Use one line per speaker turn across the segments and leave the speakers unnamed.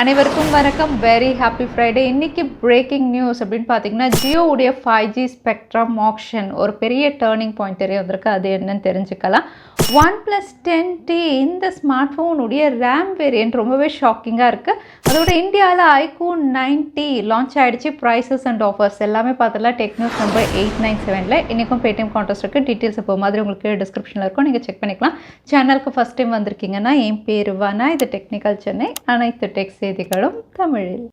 அனைவருக்கும் வணக்கம். Very happy Friday. இன்னைக்கு பிரேக்கிங் நியூஸ் அப்படின்னு பார்த்தீங்கன்னா, ஜியோ உடைய 5G ஸ்பெக்ட்ரம் ஆக்ஷன் ஒரு பெரிய டேர்னிங் பாயிண்ட் தெரிய வந்திருக்கு. அது என்னன்னு தெரிஞ்சுக்கலாம். OnePlus 10T இந்த ஸ்மார்ட் ஃபோனுடைய ரேம் வேரியன்ட் ரொம்பவே ஷாக்கிங்காக இருக்குது. அதோட இந்தியாவில் iQOO 90 லான்ச் ஆகிடுச்சு. ப்ரைஸஸ் அண்ட் ஆஃபர்ஸ் எல்லாமே பார்த்துலாம் டெக் நியூஸ் நம்பர் 897ல் இன்றைக்கும் பேடிஎம் கான்டெஸ்ட் இருக்குது. டீட்டெயில்ஸ் இப்போ மாதிரி உங்களுக்கு டிஸ்கிரிப்ஷனில் இருக்கும், நீங்கள் செக் பண்ணிக்கலாம். சேனலுக்கு ஃபஸ்ட் டைம் வந்திருக்கீங்கன்னா என் பேர் வானா, இது டெக்னிக்கல் சென்னை, அனைத்து டெக் செய்திகளும் தமிழில்.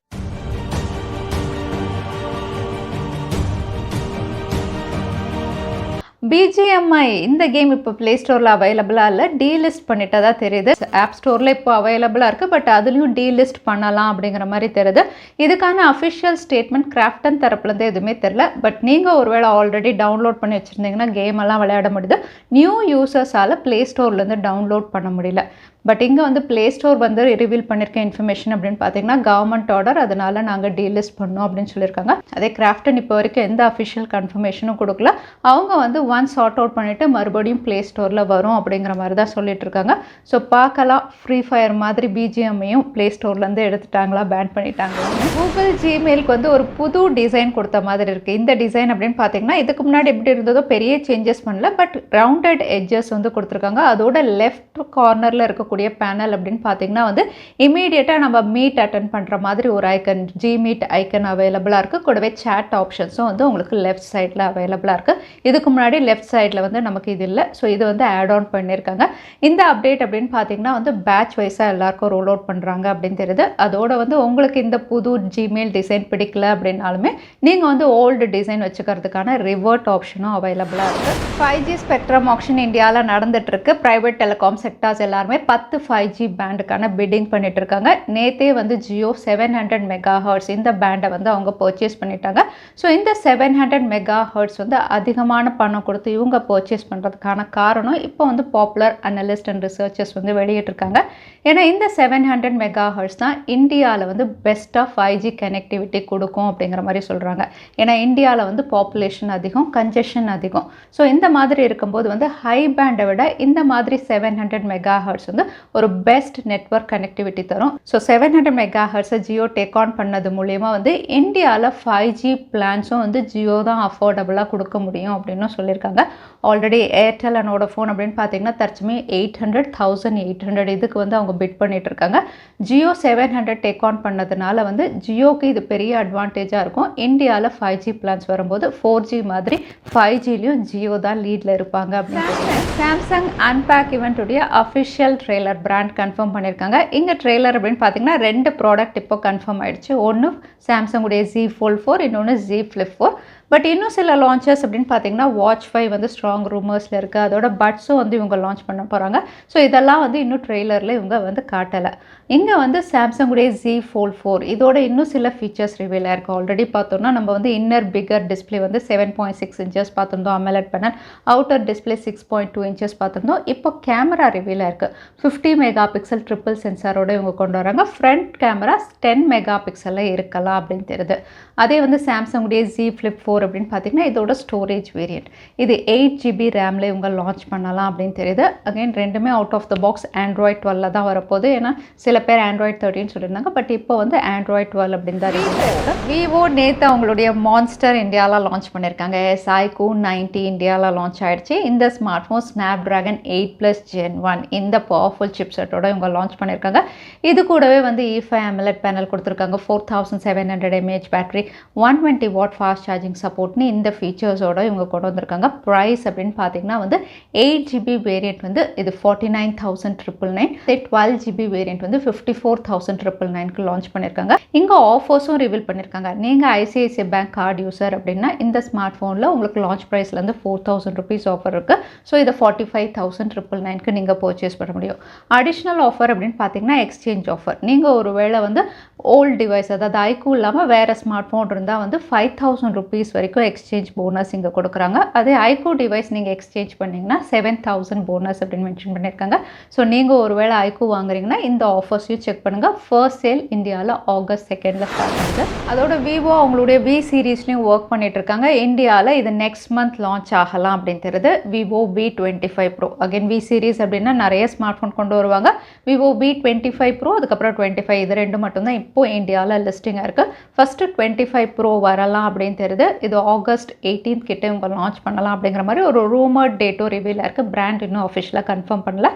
BGMI இந்த கேம் இப்போ ப்ளே ஸ்டோரில் அவைலபிளாக இல்லை, டீலிஸ்ட் பண்ணிட்டதா தெரியுது. ஆப் ஸ்டோரில் இப்போ அவைலபிளாக இருக்குது, பட் அதுலேயும் டீலிஸ்ட் பண்ணலாம் அப்படிங்கிற மாதிரி தெரியுது. இதுக்கான அஃபிஷியல் ஸ்டேட்மெண்ட் கிராஃப்டன் தரப்புலேருந்து எதுவுமே தெரில. பட் நீங்கள் ஒருவேளை ஆல்ரெடி டவுன்லோட் பண்ணி வச்சுருந்தீங்கன்னா கேம் எல்லாம் விளையாட முடியுது. நியூ யூசர்ஸால் ப்ளே ஸ்டோர்லேருந்து டவுன்லோட் பண்ண முடியல. பட் இங்கே வந்து ப்ளே ஸ்டோர் வந்து ரிவீல் பண்ணியிருக்க இன்ஃபர்மேஷன் அப்படின்னு பார்த்தீங்கன்னா கவர்மெண்ட் ஆர்டர், அதனால நாங்கள் டீலிஸ்ட் பண்ணோம் அப்படின்னு சொல்லியிருக்காங்க. அதே கிராஃப்டன் இப்போ வரைக்கும் எந்த அஃபிஷியல் கன்ஃபர்மேஷனும் கொடுக்கல. அவங்க வந்து ஒன் சார்ட் அவுட் பண்ணிவிட்டு மறுபடியும் ப்ளே ஸ்டோரில் வரும் அப்படிங்கிற மாதிரி தான் சொல்லிட்டு இருக்காங்க. ஸோ பார்க்கலாம், ஃப்ரீ ஃபயர் மாதிரி BGMஐயும் ப்ளே ஸ்டோர்லேருந்து எடுத்துட்டாங்களா, பேன் பண்ணிட்டாங்களா. கூகுள் ஜிமெயிலுக்கு வந்து ஒரு புது டிசைன் கொடுத்த மாதிரி இருக்குது. இந்த டிசைன் அப்படின்னு பார்த்தீங்கன்னா இதுக்கு முன்னாடி எப்படி இருந்ததோ பெரிய சேஞ்சஸ் பண்ணல, பட் ரவுண்டட் எட்ஜஸ் வந்து கொடுத்துருக்காங்க. அதோட லெஃப்ட் கார்னரில் இருக்கக்கூடிய பேனல் அப்படின்னு பார்த்தீங்கன்னா வந்து இமீடியட்டாக நம்ம மீட் அட்டன் பண்ணுற மாதிரி ஒரு ஐக்கன், ஜிமீட் ஐக்கன் அவைலபிளாக இருக்குது. கூடவே சேட் ஆப்ஷன்ஸும் வந்து உங்களுக்கு லெஃப்ட் சைடில் அவைலபிளாக இருக்குது. இதுக்கு முன்னாடி லெஃப்ட் சைடில் வந்து நமக்கு இது இல்லை. ஸோ இது வந்து ஆட் ஆன் பண்ணியிருக்காங்க. இந்த அப்டேட் அப்படின்னு பார்த்தீங்கன்னா வந்து பேட்ச் வைஸாக எல்லாருக்கும் ரோல் அவுட் பண்ணுறாங்க அப்படின்னு தெரியுது. அதோட வந்து உங்களுக்கு இந்த புது ஜிமெயில் டிசைன் பிடிக்கல அப்படின்னாலுமே நீங்கள் வந்து ஓல்டு டிசைன் வச்சுக்கிறதுக்கான ரிவர்ட் ஆப்ஷனும் அவைலபிளாக இருக்குது. 5G ஸ்பெக்ட்ரம் ஆக்ஷன் இந்தியாவில் நடந்துட்டுருக்கு. ப்ரைவேட் டெலிகாம் செக்டார்ஸ் எல்லாருமே 10 5G பேண்டுக்கான பிட்டிங் பண்ணிட்டு இருக்காங்க. நேத்தே வந்து ஜியோ 700 MHz இந்த பேண்டை வந்து அவங்க பர்ச்சேஸ் பண்ணிட்டாங்க. ஸோ இந்த 700 MHz வந்து அதிகமான பணம் கொடுத்து இவங்க பர்ச்சேஸ் பண்ணுறதுக்கான காரணம் இப்போ வந்து பாப்புலர் அனலிஸ்ட் அண்ட் ரிசர்ச்சர்ஸ் வந்து வெளியிட்டிருக்காங்க. ஏன்னா இந்த 700 MHz தான் இந்தியாவில் வந்து பெஸ்ட்டாக 5G கனெக்டிவிட்டி கொடுக்கும் அப்படிங்கிற மாதிரி சொல்கிறாங்க. ஏன்னா இந்தியாவில் வந்து பாப்புலேஷன் அதிகம், கன்ஜெஷன் அதிகம். ஸோ இந்த மாதிரி இருக்கும்போது வந்து ஹை பேண்டை விட இந்த மாதிரி 700 MHz வந்து ஒரு பெஸ்ட் நெட்வொர்க் கனெக்டிவிட்டி தரும். So 700 MHz Jio take on பண்ணது மூலயமா வந்து இந்தியாவில் 5G பிளான்ஸும் வந்து ஜியோ தான் அஃபோர்டபுளாக கொடுக்க முடியும் அப்படின்னு சொல்லியிருக்காங்க. ஆல்ரெடி ஏர்டெல் அண்ட் வோடஃபோன் அப்படின்னு பார்த்தீங்கன்னா தற்சமயம் 800, 1800 இதுக்கு வந்து அவங்க பிட் பண்ணிட்டு இருக்காங்க. ஜியோ 700 டேக் ஆன் பண்ணதுனால வந்து ஜியோக்கு இது பெரிய அட்வான்டேஜாக இருக்கும். இந்தியாவில் 5G பிளான்ஸ் வரும்போது 4G மாதிரி 5Gலையும் ஜியோ தான் லீடில் இருப்பாங்க அப்படின்னு. சாம்சங் அன்பேக் இவெண்ட்டுடைய அஃபிஷியல் ட்ரெய்லர் பிராண்ட் கன்ஃபார்ம் பண்ணியிருக்காங்க. இங்கே ட்ரெய்லர் அப்படின்னு பார்த்தீங்கன்னா 2 ப்ராடக்ட் இப்போ கன்ஃபார்ம் ஆகிடுச்சு. ஒன்று சாம்சங் உடைய Z Fold 4, இன்னொன்று Z Flip 4. பட் இன்னும் சில லான்ச்சஸ் அப்படின்னு பார்த்தீங்கன்னா வாட்ச் 5 வந்து ஸ்ட்ராங் ரூமர்ஸில் இருக்குது. அதோட பட்ஸும் வந்து இவங்க லான்ச் பண்ண போகிறாங்க. ஸோ இதெல்லாம் வந்து இன்னும் ட்ரெய்லரில் இவங்க வந்து காட்டலை. இங்கே வந்து சாம்சங் உடைய Z Fold 4 இதோட இன்னும் சில ஃபீச்சர்ஸ் ரிவீல் ஆயிருக்கு. ஆல்ரெடி பார்த்தோம்னா நம்ம வந்து இன்னர் பிகர் டிஸ்பிளே வந்து 7.6 inches பார்த்துருந்தோம். AMOLED panel, outer display 6.2 inches பார்த்துருந்தோம். இப்போ கேமரா ரிவீல் ஆயிருக்கு. 50 MP ட்ரிபிள் சென்சாரோட இவங்க கொண்டு வராங்க. ஃப்ரண்ட் கேமரா 10 MP இருக்கலாம் அப்படின்னு தெரியுது. அதே வந்து சாம்சங் உடைய Z Flip 4 அப்படின்னு பார்த்தீங்கன்னா இதோட ஸ்டோரேஜ் வேரியன்ட் இது 8GB ரேமில் இவங்க லான்ச் பண்ணலாம் அப்படின்னு தெரியுது. அகைன் ரெண்டுமே out of the box Android 12 தான் வரப்போகுது. ஏன்னா சில பேர் Android 13 சொல்லியிருந்தாங்க, பட் இப்போ வந்து Android 12 அப்படின்னு தான் இருக்குது. விவோ நேற்று அவங்களுடைய மான்ஸ்டர் இந்தியாவில் லான்ச் பண்ணியிருக்காங்க. iQOO 90 இந்தியாவில் லான்ச் ஆகிடுச்சு. இந்த ஸ்மார்ட் ஃபோன் Snapdragon 8+ Gen 1 இந்த பவர்ஃபுல் சிப்செட்டோட இவங்க லான்ச் பண்ணியிருக்காங்க. இது கூடவே வந்து E5 AMOLED பேனல் கொடுத்துருக்காங்க. 4700 mAh battery, 120 watt fast charging சப்போர்ட்னு இந்த ஃபீச்சர்ஸோட இவங்க கொண்டு வந்திருக்காங்க. ப்ரைஸ் அப்படின்னு பார்த்தீங்கன்னா வந்து 8GB வேரியன்ட் வந்து இது 49,999, 12GB வேரியன்ட் வந்து 54,999க்கு லான்ச் பண்ணியிருக்காங்க. இங்கே ஆஃபர்ஸும் ரிவீல் பண்ணியிருக்காங்க. நீங்கள் ICICI பேங்க் கார்டு யூசர் அப்படின்னா இந்த ஸ்மார்ட் ஃபோனில் உங்களுக்கு லான்ச் ப்ரைஸ்லேருந்து 4,000 rupees ஆஃபர் இருக்குது. ஸோ இதை 45,999க்கு நீங்கள் பர்ச்சேஸ் பண்ண முடியும். அடிஷ்னல் ஆஃபர் அப்படின்னு பார்த்தீங்கன்னா எக்ஸ்சேஞ்ச் ஆஃபர். நீங்கள் ஒரு வேளை வந்து ஓல்டு டிவைஸ் அதாவது iQOO இல்லாமல் வேறு ஸ்மார்ட் ஃபோன் இருந்தால் வந்து 5000 rupees வரைக்கும் எக்ஸ்சேஞ்ச் போனஸ் இங்கே கொடுக்குறாங்க. அதே iQOO டிவைஸ் நீங்கள் எக்ஸ்சேஞ்ச் பண்ணிங்கன்னா 7000 போனஸ் அப்படின்னு மென்ஷன் பண்ணியிருக்காங்க. ஸோ நீங்கள் ஒருவேளை iQOO வாங்குறீங்கன்னா இந்த ஆஃபர்ஸையும் செக் பண்ணுங்கள். ஃபர்ஸ்ட் சேல் இந்தியாவில் August 2 ஸ்டார்ட் ஆகுது. அதோட விவோ அவங்களுடைய V சீரீஸ்லையும் ஒர்க் பண்ணிட்டு இருக்காங்க. இந்தியாவில் இது நெக்ஸ்ட் மந்த் லான்ச் ஆகலாம் அப்படின்னு தெரியுது. Vivo V25 Pro again V series அப்படின்னா நிறைய ஸ்மார்ட் ஃபோன் கொண்டு வருவாங்க. Vivo V25 Pro அதுக்கப்புறம் 25 இது ரெண்டு மட்டும்தான் இப்போ இந்தியாவில் லிஸ்டிங்காக இருக்குது. ஃபஸ்ட்டு 25 Pro வரலாம் அப்படின்னு தெரியுது. இது August 18 கிட்ட இவங்க லான்ச் பண்ணலாம் அப்படிங்கிற மாதிரி ஒரு ரூமர்ட் டேட்டோ ரிவீலாக இருக்குது. பிராண்ட் இன்னும் அஃபிஷியலாக கன்ஃபார்ம் பண்ணல.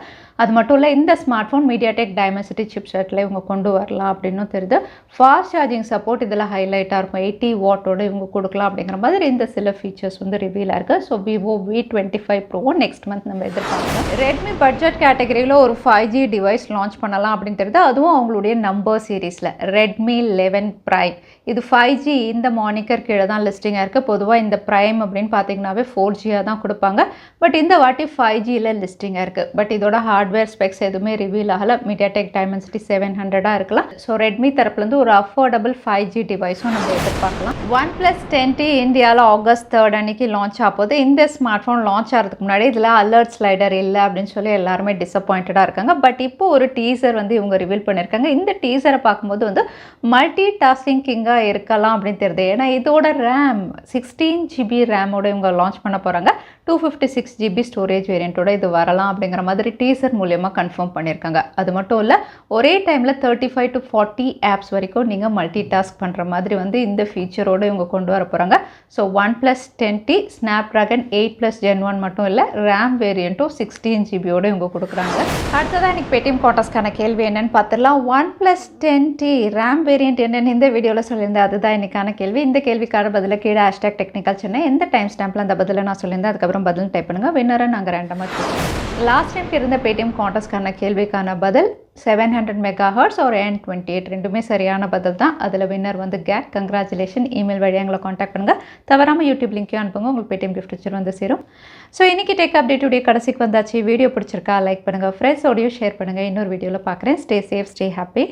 அது மட்டும் இல்லை, இந்த ஸ்மார்ட் ஃபோன் மீடியாடெக் டைமென்சிட்டி சிப்செட்டில் இவங்க கொண்டு வரலாம் அப்படின்னும் தெரியுது. ஃபாஸ்ட் சார்ஜிங் சப்போர்ட் இதில் ஹைலைட்டாக இருக்கும். 80 வாட்டோட இவங்க கொடுக்கலாம் அப்படிங்கிற மாதிரி இந்த சில ஃபீச்சர்ஸ் வந்து ரிவீலாக இருக்குது. So Vivo V25 Pro next month நம்ம எதிர்பார்க்கலாம். ரெட்மி பட்ஜெட் கேட்டகரியில் ஒரு 5G டிவைஸ் லான்ச் பண்ணலாம் அப்படின்னு தெரியுது. அதுவும் அவங்களுடைய நம்பர் சீரீஸில் Redmi 11 Prime. இது 5G இந்த மானிக்கர் கீழே தான் லிஸ்டிங்காக இருக்குது. பொதுவாக இந்த ப்ரைம் அப்படின்னு பார்த்தீங்கன்னாவே 4Gயாக தான் கொடுப்பாங்க. பட் இந்த வாட்டி 5Gயில் லிஸ்டிங்காக இருக்குது. பட் இதோட ஹார்ட்வேர் ஸ்பெக்ஸ் எதுவுமே ரிவீல் ஆகலை. மீடியாடெக் டைமென்சிட்டி 700 இருக்கலாம். ஸோ ரெட்மி தரப்புலேருந்து ஒரு அஃபோர்டபுள் 5G டிவைஸும் நம்ம எதிர்பார்க்கலாம். OnePlus 10T இந்தியாவில் August 3 அன்னைக்கு லான்ச் ஆகுது. இந்த ஸ்மார்ட் ஃபோன் லான்ச் ஆகிறதுக்கு முன்னாடி இதில் அலர்ட் ஸ்லைடர் இல்லை அப்படின்னு சொல்லி எல்லாருமே டிசப்பாயிண்டடாக இருக்காங்க. பட் இப்போ ஒரு டீசர் வந்து இவங்க ரிவீல் பண்ணியிருக்காங்க. இந்த டீசரை பார்க்கும்போது வந்து மல்டி டாஸ்கிங் கிங்காக இருக்கலாம் அப்படின்னு தெரியுது. ஏன்னா இதோட ரேம் 16 GB ரேமோட இவங்க லான்ச் பண்ண போகிறாங்க. 256 GB ஸ்டோரேஜ் வேரியண்ட்டோட இது வரலாம் அப்படிங்கிற மாதிரி டீசர் மூலியமாக கன்ஃபார்ம் பண்ணியிருக்காங்க. அது மட்டும் இல்லை, ஒரே டைமில் 35 to 40 ஆப்ஸ் வரைக்கும் நீங்கள் மல்டி டாஸ்க் பண்ணுற மாதிரி வந்து இந்த ஃபீச்சரோடு இவங்க கொண்டு வர போகிறாங்க. So OnePlus 10T Snapdragon 8+ Gen 1 மட்டும் இல்லை, ரேம் வேரியண்ட்டும் 16 GBயோட இவங்க கொடுக்குறாங்க. அடுத்ததான் எனக்கு பேடிஎம் காட்டஸ்க்கான கேள்வி என்னன்னு பார்த்துடலாம். OnePlus 10T ரேம் வேரியண்ட் என்னன்னு இந்த வீடியோவில் சொல்லியிருந்தேன். அதுதான் இன்னைக்கான கேள்வி. இந்த கேள்விக்கான பதில கீழே #Technical Chennai எந்த டைம் ஸ்டாம்பில் அந்த பதிலை நான் சொல்லியிருந்தேன் அதுக்கப்புறம் பதில் டைப் பண்ணுங்கள். வின்னரை நாங்கள் ரேண்டமாக சொல்லுவோம். லாஸ்ட் டைம் இருந்த பேடிஎம் காண்டஸ்ட்கான கேள்விக்கான பதில் 700 MHz ஒரு N28 ரெண்டுமே சரியான பதில் தான். அதில் வின்னர் வந்து கேட். கங்க்ராச்சுலேஷன். இமெயில் வழியாக எங்களை காண்டாக்ட் பண்ணுங்கள். தவறாமல் யூடியூப் லிங்க்கையும் அனுப்புங்க. உங்களுக்கு பேடிஎம் கிஃப்ட் வச்சு வந்து சேரும். ஸோ இன்றைக்கி டேக் அப்டேட்டுடைய கடைசிக்கு வந்தாச்சு. வீடியோ பிடிச்சிருக்கா லைக் பண்ணுங்கள், ஃப்ரெண்ட்ஸோடையும் ஷேர் பண்ணுங்கள். இன்னொரு வீடியோவில் பார்க்குறேன். Stay safe, stay happy.